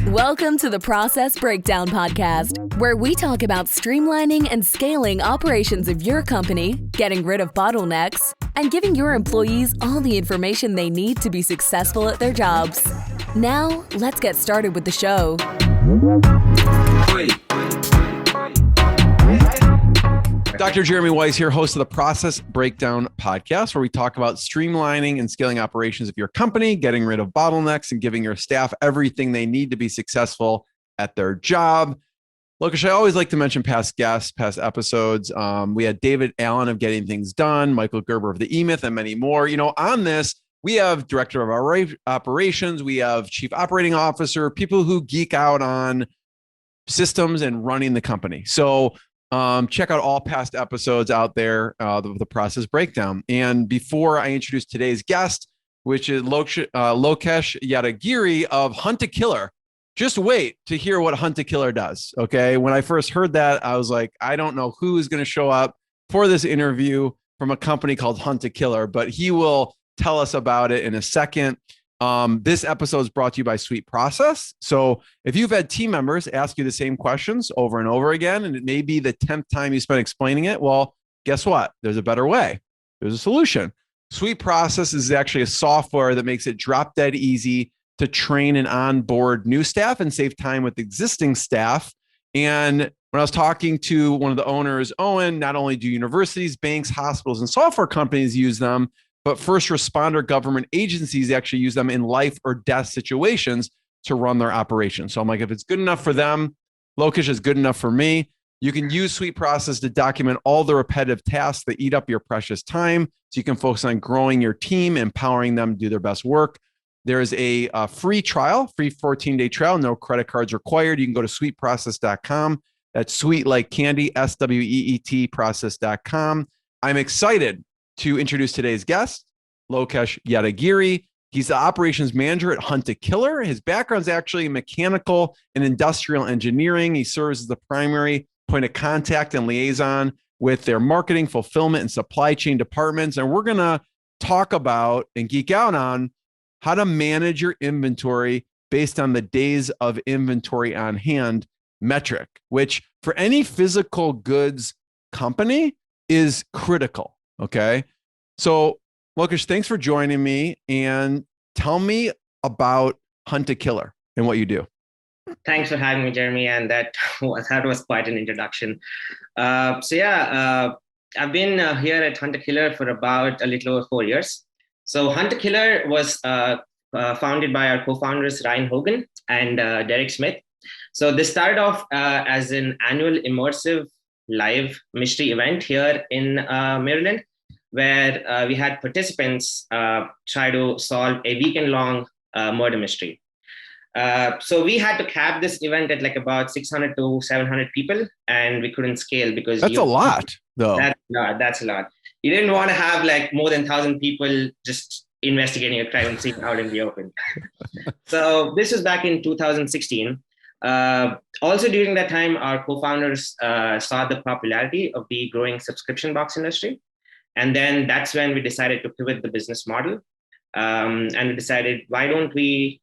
Welcome to the Process Breakdown Podcast, where we talk about streamlining and scaling operations of your company, getting rid of bottlenecks, and giving your employees all the information they need to be successful at their jobs. Now, let's get started with the show. Dr. Jeremy Weisz here, host of the Process Breakdown Podcast, where we talk about streamlining and scaling operations of your company, getting rid of bottlenecks, and giving your staff everything they need to be successful at their job. Lokesh, I always like to mention past guests, past episodes. We had David Allen of Getting Things Done, Michael Gerber of the E-Myth, and many more. You know, on this, we have Director of our Operations, we have Chief Operating Officer, people who geek out on systems and running the company. So check out all past episodes out there, the Process Breakdown. And before I introduce today's guest, which is Lokesh Yadagiri of Hunt a Killer, just wait to hear what Hunt a Killer does. Okay. When I first heard that, I was like, I don't know who is going to show up for this interview from a company called Hunt a Killer, but he will tell us about it in a second. This episode is brought to you by Sweet Process. So if you've had team members ask you the same questions over and over again, and it may be the 10th time you spent explaining it, well, guess what? There's a better way. There's a solution. Sweet Process is actually a software that makes it drop dead easy to train and onboard new staff and save time with existing staff. And when I was talking to one of the owners, Owen, not only do universities, banks, hospitals, and software companies use them, but first responder government agencies actually use them in life or death situations to run their operations. So I'm like, if it's good enough for them, Lokesh is good enough for me. You can use Sweet Process to document all the repetitive tasks that eat up your precious time, so you can focus on growing your team, empowering them to do their best work. There is a free trial, free 14-day trial, no credit cards required. You can go to sweetprocess.com. That's sweet like candy, SWEET process.com. I'm excited to introduce today's guest, Lokesh Yadagiri. He's the operations manager at Hunt a Killer. His background is actually in mechanical and industrial engineering. He serves as the primary point of contact and liaison with their marketing, fulfillment, and supply chain departments. And we're going to talk about and geek out on how to manage your inventory based on the days of inventory on hand metric, which for any physical goods company is critical. Okay. So Lokesh, thanks for joining me, and tell me about Hunt a Killer and what you do. Thanks for having me, Jeremy. And that was quite an introduction. I've been here at Hunt a Killer for about a little over 4 years. So Hunt a Killer was founded by our co-founders, Ryan Hogan and Derek Smith. So this started off as an annual immersive live mystery event here in Maryland, where we had participants try to solve a weekend-long murder mystery. So we had to cap this event at like about 600 to 700 people, and we couldn't scale because that's a lot, though. That's a lot. You didn't want to have like more than 1,000 people just investigating a crime scene out in the open. So this was back in 2016. Also during that time, our co-founders saw the popularity of the growing subscription box industry. And then that's when we decided to pivot the business model. And we decided, why don't we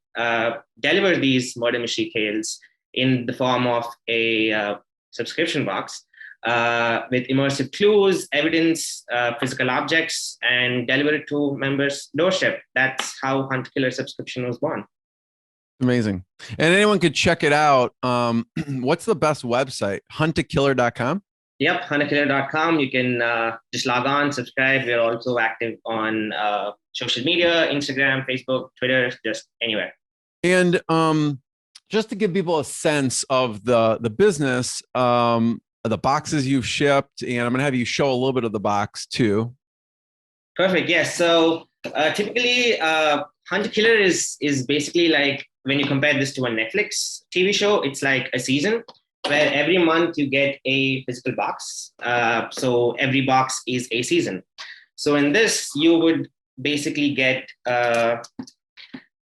deliver these murder mystery tales in the form of a subscription box with immersive clues, evidence, physical objects, and deliver it to members' doorstep. That's how Hunt a Killer subscription was born. Amazing. And anyone could check it out. What's the best website? huntakiller.com? Yep, huntakiller.com. You can just log on, subscribe. We're also active on social media, Instagram, Facebook, Twitter, just anywhere. And just to give people a sense of the business, the boxes you've shipped, and I'm going to have you show a little bit of the box too. Perfect. Yes. So typically, Hunt a Killer is basically like, when you compare this to a Netflix TV show, it's like a season where every month you get a physical box. So every box is a season. So in this, you would basically get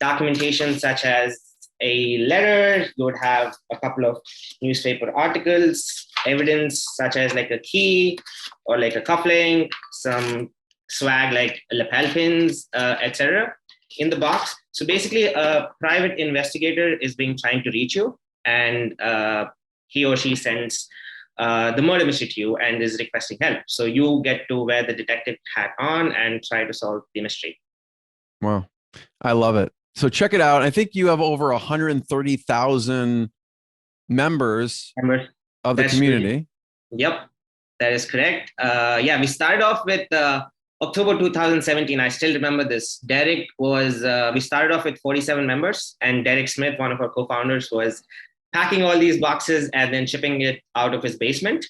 documentation such as a letter, you would have a couple of newspaper articles, evidence such as like a key or like a cufflink, some swag like lapel pins, etc. in the box. So basically, a private investigator is trying to reach you, and he or she sends the murder mystery to you and is requesting help. So you get to wear the detective hat on and try to solve the mystery. Wow. I love it. So check it out. I think you have over 130,000 members of the community. Yep, that is correct. Yeah, we started off with October 2017. I still remember this. Derek was, we started off with 47 members, and Derek Smith, one of our co-founders, was packing all these boxes and then shipping it out of his basement,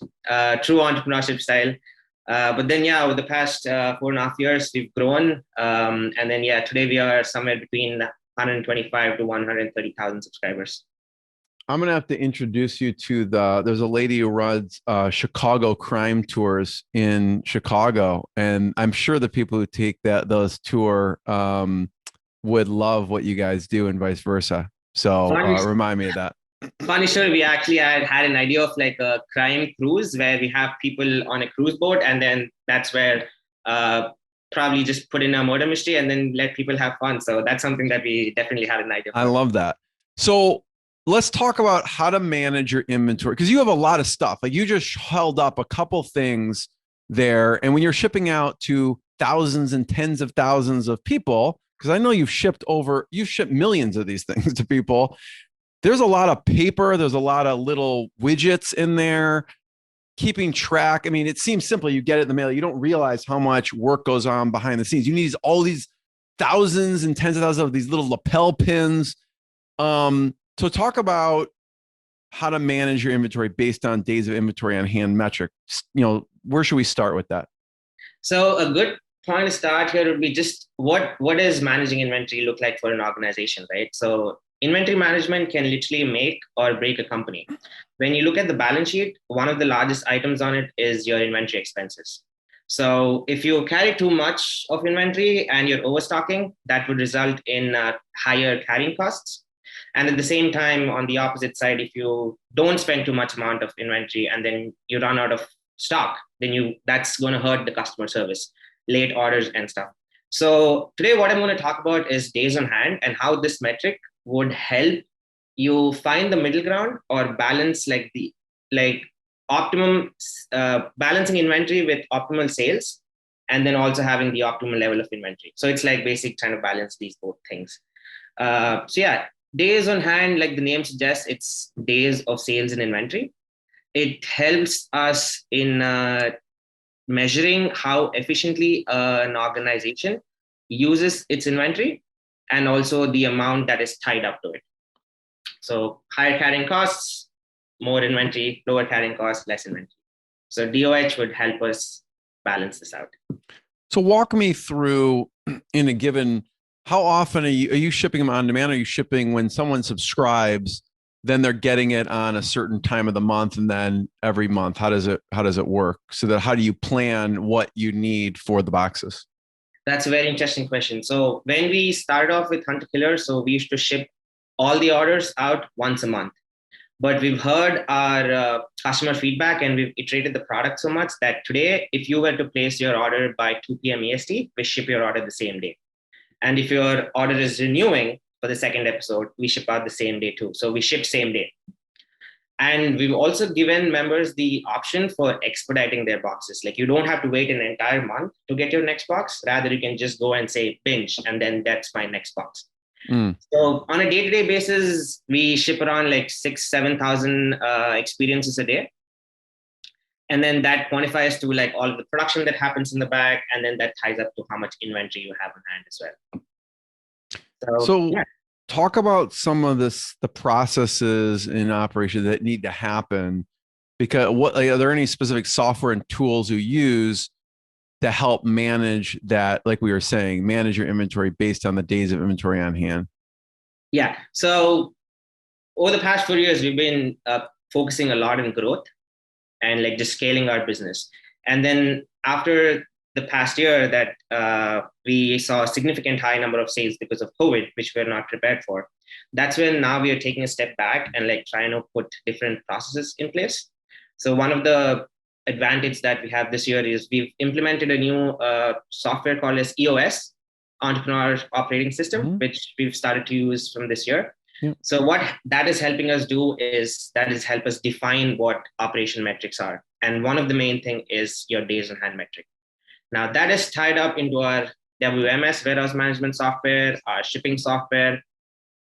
true entrepreneurship style. But then, yeah, over the past 4.5 years, we've grown. And then, yeah, today we are somewhere between 125 to 130,000 subscribers. I'm going to have to introduce you to there's a lady who runs Chicago crime tours in Chicago. And I'm sure the people who take those tour would love what you guys do and vice versa. So remind me of that. Funny story, we actually had an idea of like a crime cruise where we have people on a cruise boat, and then that's where probably just put in a murder mystery and then let people have fun. So that's something that we definitely had an idea for. I love that. So let's talk about how to manage your inventory, because you have a lot of stuff. Like you just held up a couple things there, and when you're shipping out to thousands and tens of thousands of people, because I know you've shipped millions of these things to people. There's a lot of paper. There's a lot of little widgets in there, keeping track. I mean, it seems simple. You get it in the mail. You don't realize how much work goes on behind the scenes. You need all these thousands and tens of thousands of these little lapel pins. So talk about how to manage your inventory based on days of inventory on hand metric. Where should we start with that? So a good point to start here would be just what does managing inventory look like for an organization, right? So inventory management can literally make or break a company. When you look at the balance sheet, one of the largest items on it is your inventory expenses. So if you carry too much of inventory and you're overstocking, that would result in higher carrying costs. And at the same time, on the opposite side, if you don't spend too much amount of inventory and then you run out of stock, then that's going to hurt the customer service, late orders and stuff. So today, what I'm going to talk about is days on hand and how this metric would help you find the middle ground or balance optimum balancing inventory with optimal sales, and then also having the optimal level of inventory. So it's like basic trying to balance these both things. So yeah, days on hand, like the name suggests, it's days of sales and inventory. It helps us in measuring how efficiently an organization uses its inventory, and also the amount that is tied up to it. So higher carrying costs, more inventory, lower carrying costs, less inventory. So DOH would help us balance this out. So walk me through in a given, how often are you shipping them on demand? Are you shipping when someone subscribes, then they're getting it on a certain time of the month, and then every month? How does it work? So that how do you plan what you need for the boxes? That's a very interesting question. So when we started off with Hunter Killer, so we used to ship all the orders out once a month. But we've heard our customer feedback and we've iterated the product so much that today, if you were to place your order by 2 p.m. EST, we ship your order the same day. And if your order is renewing for the second episode, we ship out the same day too. So we ship same day. And we've also given members the option for expediting their boxes. Like you don't have to wait an entire month to get your next box. Rather, you can just go and say binge, and then that's my next box. So on a day-to-day basis, we ship around like 7,000 experiences a day. And then that quantifies to like all of the production that happens in the back. And then that ties up to how much inventory you have on hand as well. So yeah. Talk about some of the processes in operation that need to happen, because are there any specific software and tools you use to help manage that? Like we were saying, manage your inventory based on the days of inventory on hand. Yeah. So over the past 4 years, we've been focusing a lot on growth and like just scaling our business. And then after the past year that we saw a significant high number of sales because of COVID, which we're not prepared for. That's when now we are taking a step back and like trying to put different processes in place. So one of the advantage that we have this year is we've implemented a new software called as EOS, Entrepreneur Operating System, which we've started to use from this year. Yeah. So what that is helping us do is help us define what operation metrics are. And one of the main thing is your days on hand metric. Now that is tied up into our WMS, warehouse management software, our shipping software.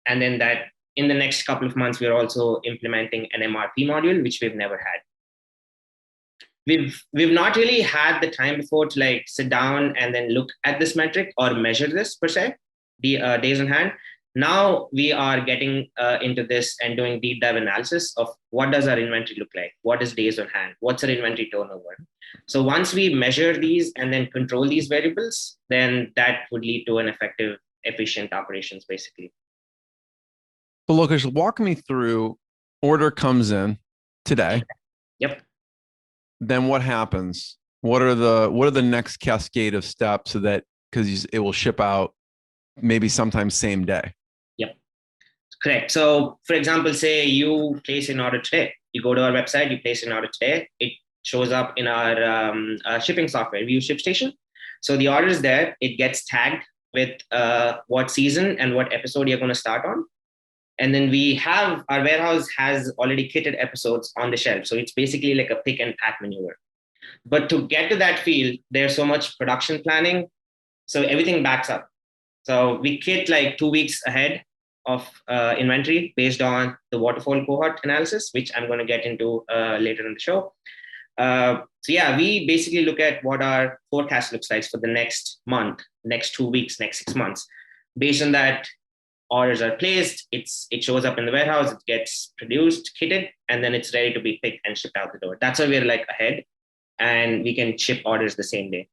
And then that in the next couple of months, we're also implementing an MRP module, which we've never had. We've not really had the time before to like sit down and then look at this metric or measure this per se, the days on hand. Now we are getting into this and doing deep dive analysis of what does our inventory look like? What is days on hand? What's our inventory turnover? So once we measure these and then control these variables, then that would lead to an effective, efficient operations, basically. So Lokesh, walk me through, order comes in today. Yep. Then what happens? What are the next cascade of steps so that, because it will ship out maybe sometime same day? Yep. Correct. So for example, say you place an order today. You go to our website, you place an order today. It shows up in our shipping software, View ShipStation. So the order is there. It gets tagged with what season and what episode you're going to start on. And then our warehouse has already kitted episodes on the shelf. So it's basically like a pick and pack maneuver. But to get to that field, there's so much production planning. So everything backs up. So we kit like 2 weeks ahead of inventory based on the waterfall cohort analysis, which I'm going to get into later in the show. So yeah, we basically look at what our forecast looks like for the next month, next 2 weeks, next 6 months. Based on that, orders are placed, it shows up in the warehouse, it gets produced, kitted, and then it's ready to be picked and shipped out the door. That's why we're like ahead, and we can ship orders the same day.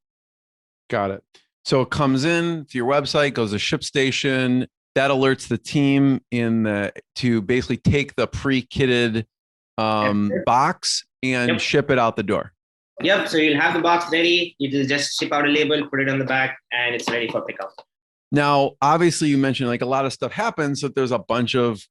Got it. So it comes in to your website, goes to ShipStation. That alerts the team to basically take the pre-kitted box and ship it out the door. Yep. So you'll have the box ready. You just ship out a label, put it on the back, and it's ready for pickup. Now, obviously, you mentioned like a lot of stuff happens, so there's a bunch of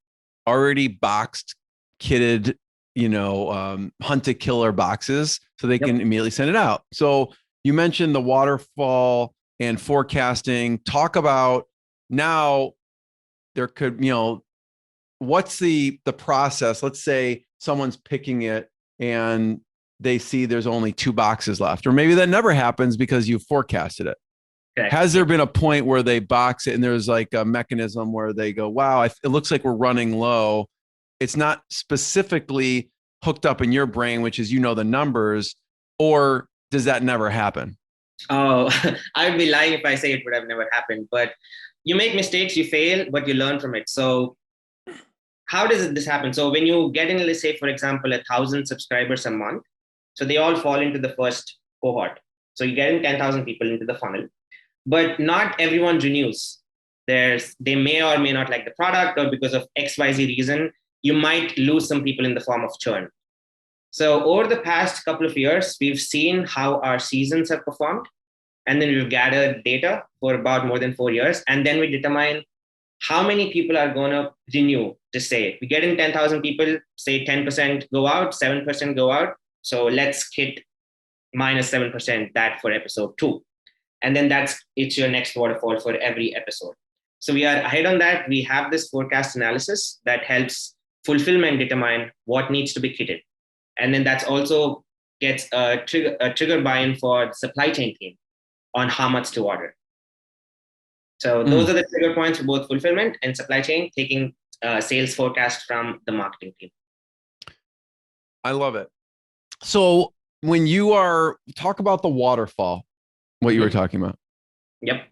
already boxed, kitted, hunt to killer boxes, so they can immediately send it out. So you mentioned the waterfall and forecasting. Talk about now. There could, what's the process? Let's say someone's picking it and they see there's only 2 boxes left, or maybe that never happens because you forecasted it. Okay. Has there been a point where they box it and there's like a mechanism where they go, wow, it looks like we're running low. It's not specifically hooked up in your brain, which is, the numbers, or does that never happen? Oh, I would be lying if I say it would have never happened, but you make mistakes, you fail, but you learn from it. So how does this happen? So when you get in, let's say, for example, 1,000 subscribers a month, so they all fall into the first cohort. So you get in 10,000 people into the funnel. But not everyone renews. They may or may not like the product, or because of XYZ reason, you might lose some people in the form of churn. So over the past couple of years, we've seen how our seasons have performed. And then we've gathered data for about more than 4 years. And then we determine how many people are going to renew. Just say we get in 10,000 people, say 10% go out, 7% go out. So let's hit minus 7% that for episode 2. And then it's your next waterfall for every episode. So we are ahead on that. We have this forecast analysis that helps fulfillment determine what needs to be kitted. And then that's also gets a trigger buy-in for the supply chain team on how much to order. So those are the trigger points for both fulfillment and supply chain, taking sales forecast from the marketing team. I love it. So when you talk about the waterfall, what you were talking about. Yep.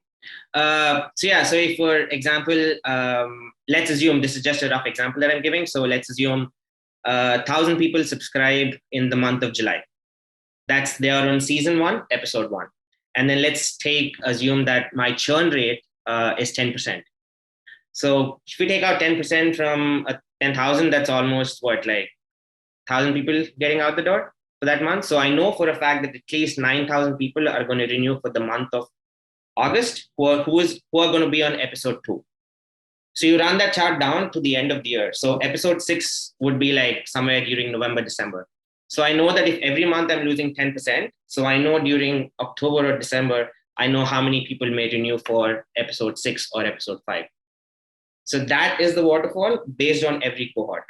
So if for example, let's assume this is just a rough example that I'm giving. So let's assume 1,000 people subscribe in the month of July. They are on season 1, episode 1. And then let's assume that my churn rate is 10%. So if we take out 10% from 10,000, that's almost 1,000 people getting out the door for that month. So I know for a fact that at least 9,000 people are going to renew for the month of August, who are going to be on episode 2. So you run that chart down to the end of the year. So episode 6 would be like somewhere during November, December. So I know that if every month I'm losing 10%, so I know during October or December, I know how many people may renew for episode 6 or episode 5. So that is the waterfall based on every cohort.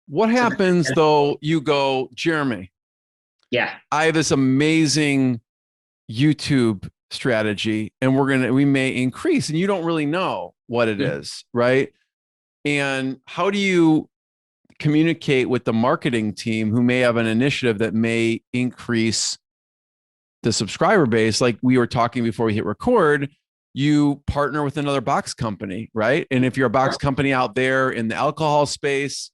What happens though you go, Jeremy? Yeah. I have this amazing YouTube strategy and we may increase and you don't really know what it is, right? And how do you communicate with the marketing team who may have an initiative that may increase the subscriber base? Like we were talking before we hit record, you partner with another box company, right? And if you're a box company out there in the alcohol space,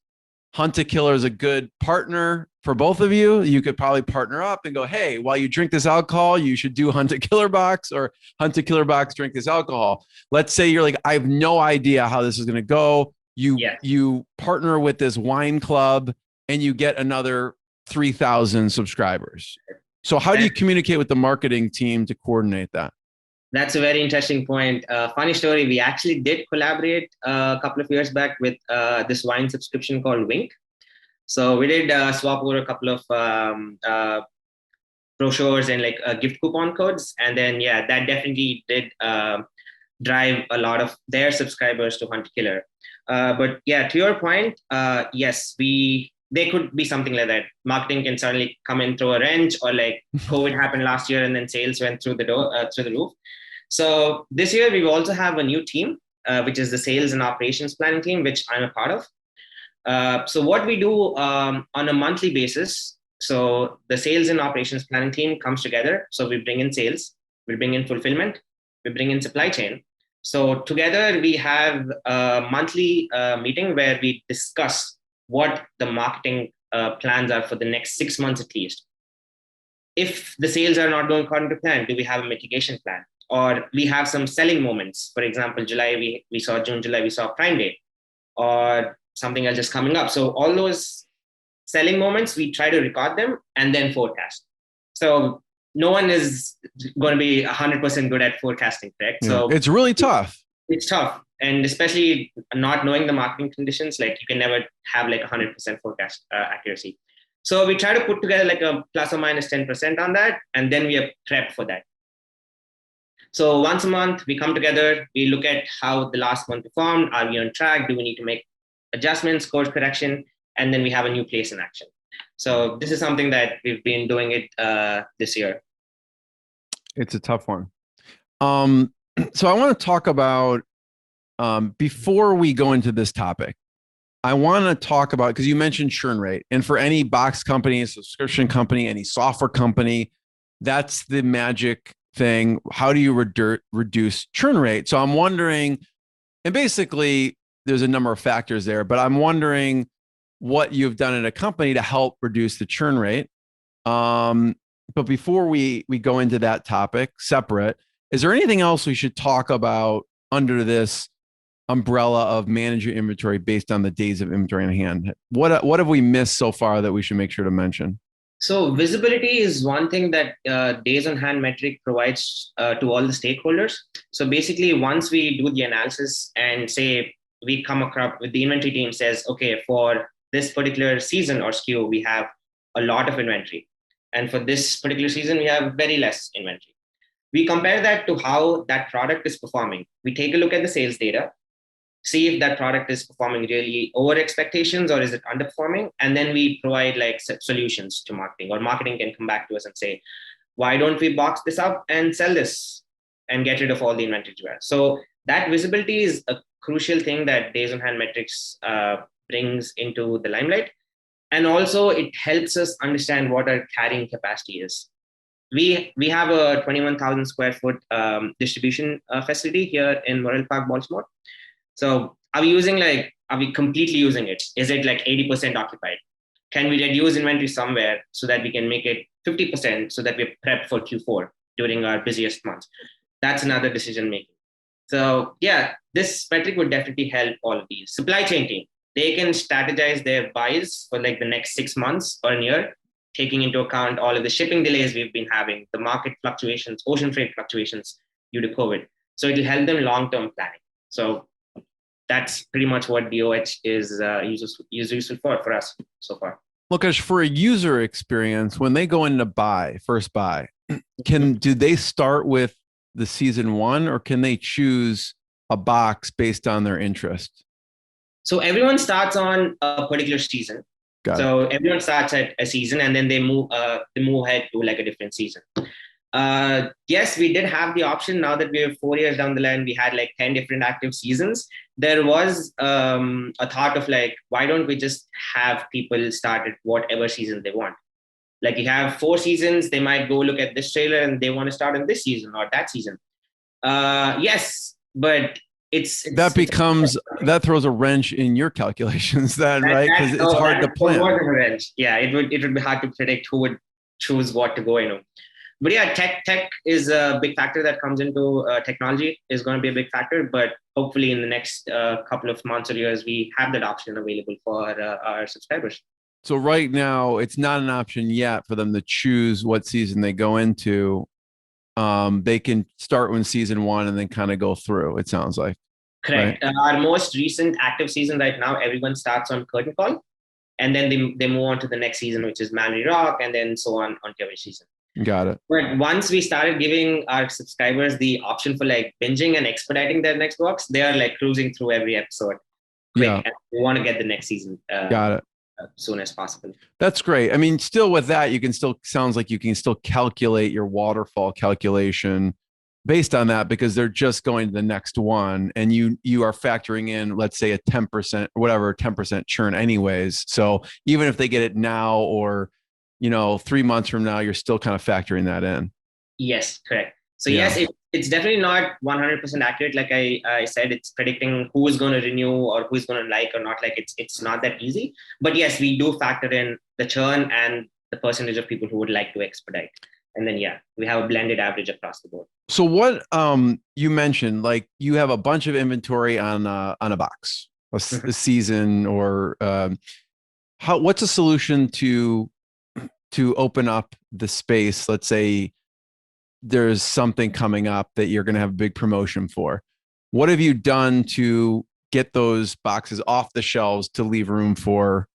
Hunt to Killer is a good partner for both of you. You could probably partner up and go, hey, while you drink this alcohol, you should do Hunt to Killer box, or Hunt to Killer box, drink this alcohol. Let's say you're like, I have no idea how this is going to go. You partner with this wine club and you get another 3,000 subscribers. So how do you communicate with the marketing team to coordinate that? That's a very interesting point. Funny story. We actually did collaborate a couple of years back with this wine subscription called Wink. So we did swap over a couple of brochures and like gift coupon codes. And then, yeah, that definitely did drive a lot of their subscribers to Hunt to Killer. But yeah, to your point, yes, they could be something like that. Marketing can suddenly come in, throw a wrench, or like COVID happened last year and then sales went through the roof. So this year we also have a new team, which is the sales and operations planning team, which I'm a part of. So what we do on a monthly basis, so the sales and operations planning team comes together. So we bring in sales, we bring in fulfillment, we bring in supply chain. So together we have a monthly meeting where we discuss what the marketing plans are for the next 6 months at least. If the sales are not going according to plan, do we have a mitigation plan? Or we have some selling moments. For example, July, we saw June, July, we saw Prime Day, or something else just coming up. So all those selling moments, we try to record them and then forecast. So no one is going to be 100% good at forecasting, correct? Yeah. So it's really tough. It's tough. And especially not knowing the marketing conditions, like you can never have like 100% forecast accuracy. So we try to put together like a plus or minus 10% on that. And then we are prepped for that. So once a month, we come together, we look at how the last month performed. Are we on track? Do we need to make adjustments, course correction? And then we have a new place in action. So this is something that we've been doing it this year. It's a tough one. So I want to talk about, before we go into this topic, I want to talk about, because you mentioned churn rate. And for any box company, subscription company, any software company, that's the magic thing. How do you reduce churn rate? So I'm wondering, and basically there's a number of factors there, but I'm wondering what you've done in a company to help reduce the churn rate. But before we go into that topic separate, is there anything else we should talk about under this umbrella of manage your inventory based on the days of inventory in hand? What have we missed so far that we should make sure to mention? So visibility is one thing that days on hand metric provides to all the stakeholders. So basically, once we do the analysis and say we come across with the inventory team says, okay, for this particular season or SKU, we have a lot of inventory. And for this particular season, we have very less inventory. We compare that to how that product is performing. We take a look at the sales data, see if that product is performing really over expectations or is it underperforming. And then we provide like solutions to marketing, or marketing can come back to us and say, why don't we box this up and sell this and get rid of all the inventory to us? So that visibility is a crucial thing that days on hand metrics brings into the limelight. And also it helps us understand what our carrying capacity is. We have a 21,000 square foot distribution facility here in Morel Park, Baltimore. So are we completely using it? Is it like 80% occupied? Can we reduce inventory somewhere so that we can make it 50% so that we're prepped for Q4 during our busiest months? That's another decision making. So yeah, this metric would definitely help all of these. Supply chain team, they can strategize their buys for like the next 6 months or a year, taking into account all of the shipping delays we've been having, the market fluctuations, ocean freight fluctuations due to COVID. So it'll help them long-term planning. So that's pretty much what DOH is useful for us so far. Lokesh, for a user experience, when they go in to first buy, do they start with the season one, or can they choose a box based on their interest? So everyone starts on a particular season. Got it. So everyone starts at a season and then they move ahead to like a different season. Yes, we did have the option. Now that we're 4 years down the line, we had like 10 different active seasons. There was a thought of like, why don't we just have people start at whatever season they want? Like you have 4 seasons, they might go look at this trailer and they want to start in this season or that season. Yes, but that throws a wrench in your calculations then, right? Because it's hard to plan. Yeah, it would be hard to predict who would choose what to go into. But yeah, tech is a big factor that comes into technology is going to be a big factor. But hopefully in the next couple of months or years, we have that option available for our subscribers. So right now, it's not an option yet for them to choose what season they go into. They can start in season one and then kind of go through, it sounds like. Correct. Right? Our most recent active season right now, everyone starts on Curtain Call. And then they move on to the next season, which is Manly Rock, and then so on every season. Got it. But once we started giving our subscribers the option for like binging and expediting their next box, they are like cruising through every episode quick. Yeah. And we want to get the next season. Got it. As soon as possible. That's great. I mean, still with that, sounds like you can still calculate your waterfall calculation based on that, because they're just going to the next one and you are factoring in, let's say, a 10% or whatever, 10% churn anyways. So even if they get it now or, 3 months from now, you're still kind of factoring that in. Yes, correct. So yes, it's definitely not 100% accurate. Like I said, it's predicting who is going to renew or who is going to like or not like. It's not that easy. But yes, we do factor in the churn and the percentage of people who would like to expedite. And then, we have a blended average across the board. So what you mentioned, like you have a bunch of inventory on a box, a season, or what's a solution to open up the space? Let's say there's something coming up that you're going to have a big promotion for. What have you done to get those boxes off the shelves to leave room for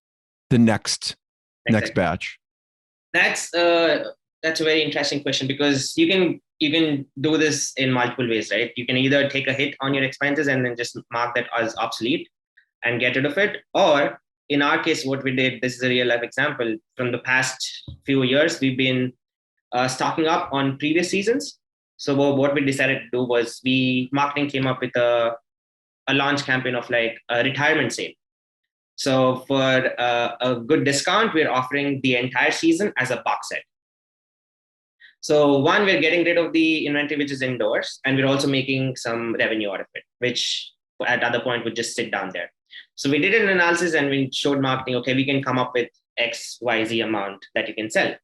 the next batch? That's a very interesting question, because you can do this in multiple ways, right? You can either take a hit on your expenses and then just mark that as obsolete and get rid of it. Or in our case, what we did, this is a real life example. From the past few years, we've been stocking up on previous seasons. So what we decided to do was marketing came up with a launch campaign of like a retirement sale. So for a good discount, we're offering the entire season as a box set. So one, we're getting rid of the inventory which is indoors, and we're also making some revenue out of it, which at other point would just sit down there. So we did an analysis and we showed marketing, okay, we can come up with X, Y, Z amount that you can sell.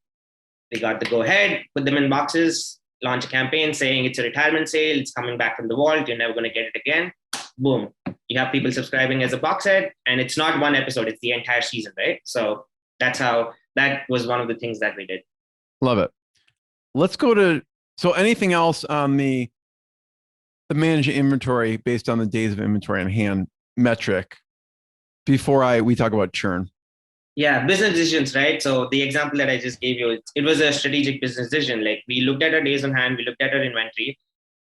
We got the go ahead, put them in boxes, launch a campaign saying it's a retirement sale, it's coming back from the vault, you're never going to get it again. Boom. You have people subscribing as a box set, and it's not one episode, it's the entire season, right? So that was one of the things that we did. Love it. Let's go to, so anything else on the managing inventory based on the days of inventory on hand metric before we talk about churn? Yeah, business decisions, right? So the example that I just gave you, it was a strategic business decision. Like we looked at our days on hand, we looked at our inventory,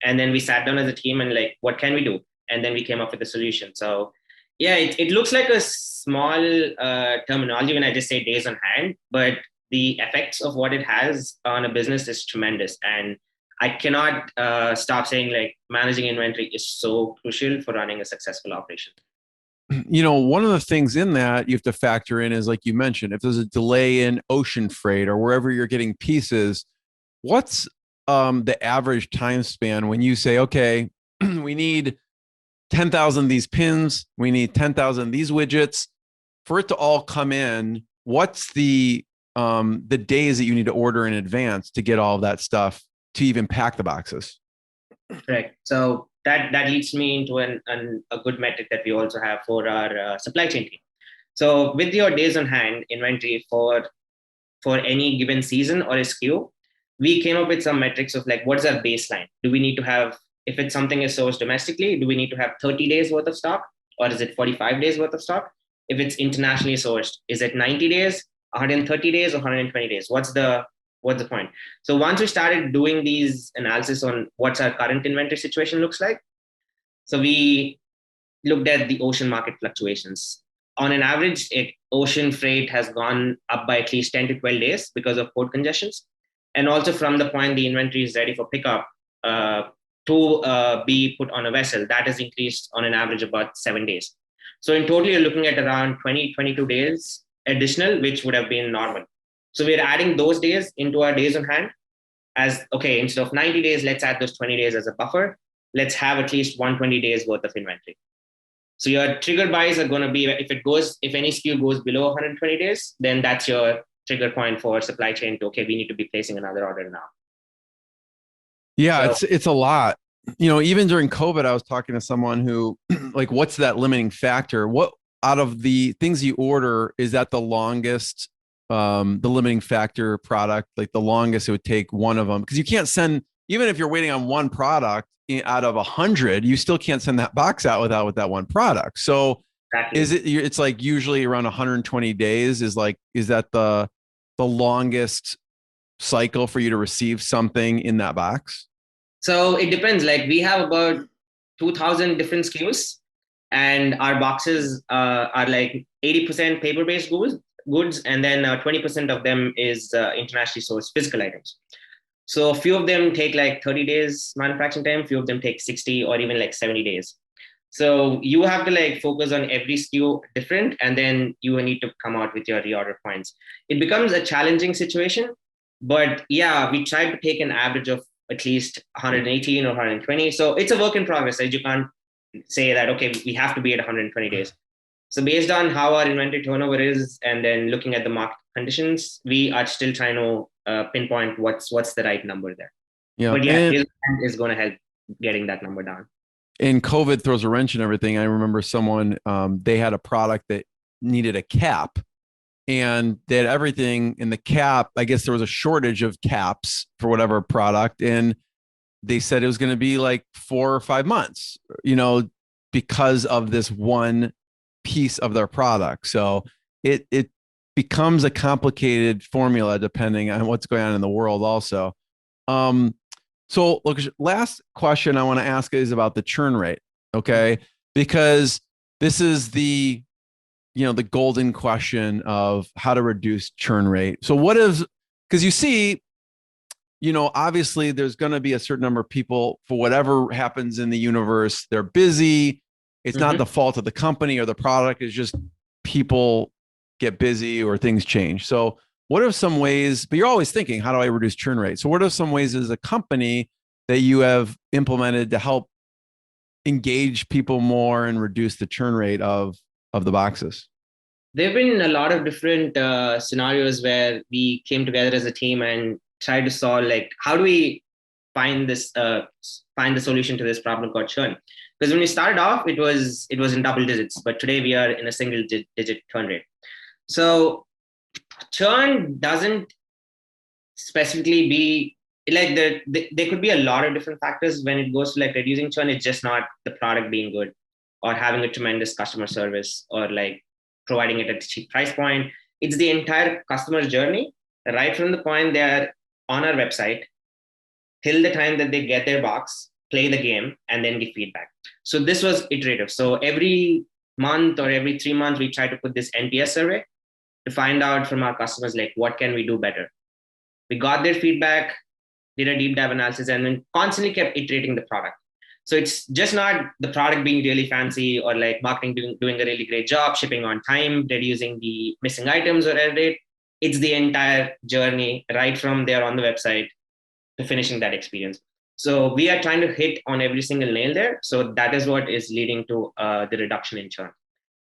and then we sat down as a team and like, what can we do? And then we came up with a solution. So yeah, it looks like a small terminology when I just say days on hand, but the effects of what it has on a business is tremendous. And I cannot stop saying like managing inventory is so crucial for running a successful operation. One of the things in that you have to factor in is, like you mentioned, if there's a delay in ocean freight or wherever you're getting pieces, what's the average time span when you say, okay, we need 10,000 of these pins, we need 10,000 of these widgets for it to all come in? What's the days that you need to order in advance to get all of that stuff to even pack the boxes? Correct. So that leads me into a good metric that we also have for our supply chain team. So with your days on hand inventory for any given season or SKU, we came up with some metrics of like, what's our baseline? Do we need to have, if it's something is sourced domestically, do we need to have 30 days worth of stock, or is it 45 days worth of stock? If it's internationally sourced, is it 90 days? 130 days or 120 days? What's the point? So once we started doing these analysis on what's our current inventory situation looks like, so we looked at the ocean market fluctuations. On an average, ocean freight has gone up by at least 10 to 12 days because of port congestions. And also from the point the inventory is ready for pickup to be put on a vessel, that has increased on an average about 7 days. So in total, you're looking at around 20, 22 days additional, which would have been normal. So we're adding those days into our days on hand as, okay, instead of 90 days, let's add those 20 days as a buffer. Let's have at least 120 days worth of inventory. So your trigger buys are going to be, if any SKU goes below 120 days, then that's your trigger point for supply chain to, okay, we need to be placing another order now. Yeah, so, it's a lot. Even during COVID, I was talking to someone who like, what's that limiting factor? What out of the things you order, is that the longest, the limiting factor product, like the longest it would take one of them? Because you can't send, even if you're waiting on one product out of 100, you still can't send that box out with that one product. So exactly. It's like usually around 120 days is that the longest cycle for you to receive something in that box? So it depends. Like we have about 2,000 different SKUs, and our boxes are like 80% paper-based goods, and then 20% of them is internationally sourced physical items. So a few of them take like 30 days manufacturing time, a few of them take 60 or even like 70 days. So you have to like focus on every SKU different, and then you need to come out with your reorder points. It becomes a challenging situation, but yeah, we tried to take an average of at least 118 or 120. So it's a work in progress. Right? You can't say that, okay, we have to be at 120 days. So based on how our inventory turnover is, and then looking at the market conditions, we are still trying to pinpoint what's the right number there. Yeah, but yeah, is going to help getting that number down. And COVID throws a wrench in everything. I remember someone, they had a product that needed a cap, and they had everything in the cap. I guess there was a shortage of caps for whatever product, and they said it was going to be like 4 or 5 months, because of this one piece of their product. So it becomes a complicated formula depending on what's going on in the world also. So look, last question I want to ask is about the churn rate. Okay. Because this is the golden question of how to reduce churn rate. So because you see, obviously there's going to be a certain number of people, for whatever happens in the universe, they're busy. It's not the fault of the company or the product. It's just people get busy or things change. So what are some ways, but you're always thinking, how do I reduce churn rate? So what are some ways as a company that you have implemented to help engage people more and reduce the churn rate of the boxes? There have been a lot of different scenarios where we came together as a team and tried to solve, like, how do we find the solution to this problem called churn? Because when we started off, it was in double digits, but today we are in a single digit churn rate. So churn doesn't specifically be like there could be a lot of different factors when it goes to like reducing churn. It's just not the product being good or having a tremendous customer service or like providing it at a cheap price point. It's the entire customer journey, right from the point they're on our website till the time that they get their box, play the game, and then give feedback. So this was iterative. So every month or every 3 months, we try to put this NPS survey to find out from our customers, like, what can we do better? We got their feedback, did a deep dive analysis, and then constantly kept iterating the product. So it's just not the product being really fancy or like marketing doing a really great job, shipping on time, reducing the missing items or error rate. It's the entire journey, right from there on the website to finishing that experience. So we are trying to hit on every single nail there. So that is what is leading to the reduction in churn.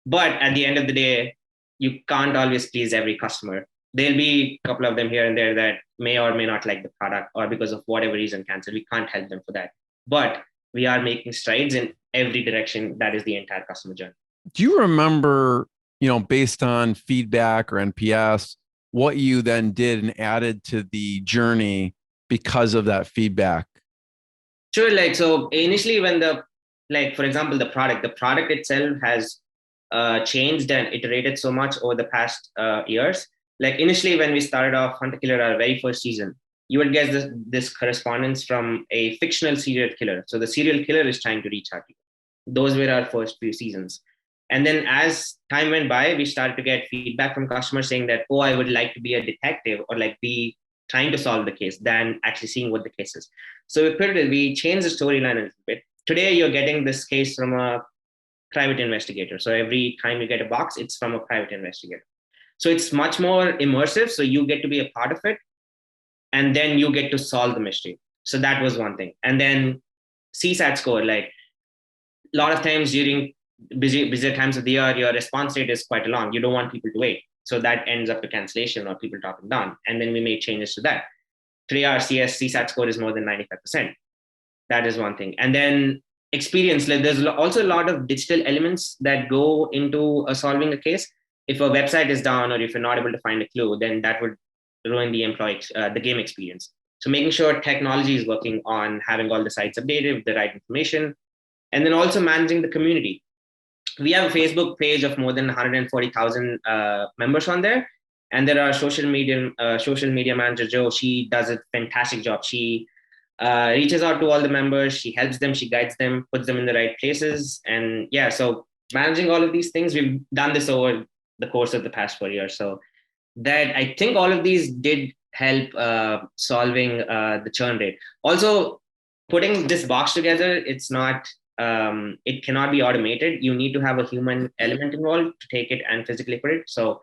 But at the end of the day, you can't always please every customer. There'll be a couple of them here and there that may or may not like the product, or because of whatever reason cancel. We can't help them for that. But we are making strides in every direction. That is the entire customer journey. Do you remember, based on feedback or NPS, what you then did and added to the journey because of that feedback? Sure. Like, so initially when for example, the product itself has changed and iterated so much over the past years like initially when we started off Hunter Killer, our very first season, you would get this correspondence from a fictional serial killer. So the serial killer is trying to reach out to you. Those were our first few seasons. And then as time went by, we started to get feedback from customers saying that, oh, I would like to be a detective or like be trying to solve the case than actually seeing what the case is. So we changed the storyline a little bit. Today, you're getting this case from a private investigator. So every time you get a box, it's from a private investigator. So it's much more immersive. So you get to be a part of it. And then you get to solve the mystery. So that was one thing. And then CSAT score, like a lot of times during busier times of the year, your response rate is quite long. You don't want people to wait. So that ends up to cancellation or people dropping down. And then we made changes to that. 3-hour CSAT score is more than 95%. That is one thing. And then experience, like there's also a lot of digital elements that go into solving a case. If a website is down or if you're not able to find a clue, then that would ruin the game experience. So making sure technology is working on having all the sites updated with the right information, and then also managing the community. We have a Facebook page of more than 140,000 members on there. And there are social media manager, Jo. She does a fantastic job. She reaches out to all the members. She helps them. She guides them, puts them in the right places. And yeah, so managing all of these things, we've done this over the course of the past 4 years. So that I think all of these did help solving the churn rate. Also, putting this box together, it's not, it cannot be automated. You need to have a human element involved to take it and physically put it. So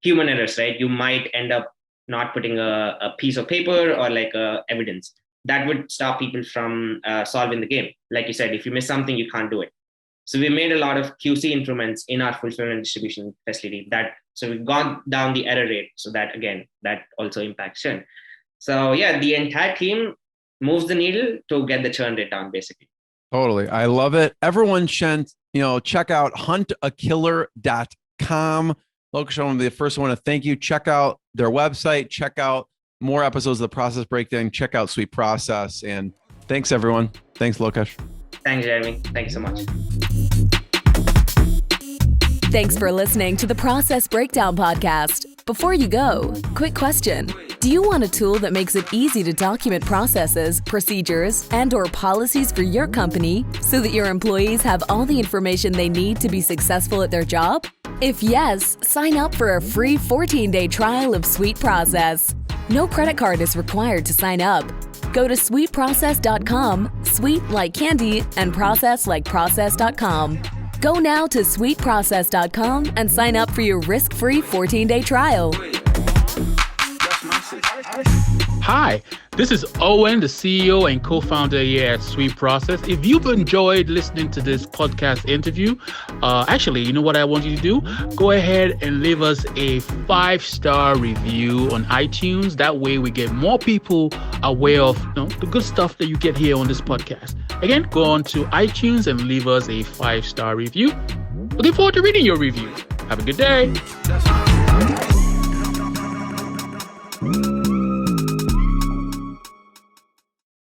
human errors, right? You might end up not putting a piece of paper or like evidence. That would stop people from solving the game. Like you said, if you miss something, you can't do it. So we made a lot of QC improvements in our fulfillment and distribution facility. So we've gone down the error rate. So that, again, that also impacts churn. So yeah, the entire team moves the needle to get the churn rate down, basically. Totally. I love it. Everyone check out huntakiller.com. Lokesh, I want to be the first one to thank you. Check out their website. Check out more episodes of the Process Breakdown. Check out Sweet Process. And thanks, everyone. Thanks, Lokesh. Thanks, Jeremy. Thank you so much. Thanks for listening to the Process Breakdown podcast. Before you go, quick question. Do you want a tool that makes it easy to document processes, procedures, and/or policies for your company so that your employees have all the information they need to be successful at their job? If yes, sign up for a free 14-day trial of Sweet Process. No credit card is required to sign up. Go to sweetprocess.com, sweet like candy, and process like process.com. Go now to sweetprocess.com and sign up for your risk-free 14-day trial. Hi, this is Owen, the CEO and co-founder here at Sweet Process. If you've enjoyed listening to this podcast interview, actually, you know what I want you to do? Go ahead and leave us a 5-star review on iTunes. That way we get more people aware of the good stuff that you get here on this podcast. Again, go on to iTunes and leave us a 5-star review. Looking forward to reading your review. Have a good day.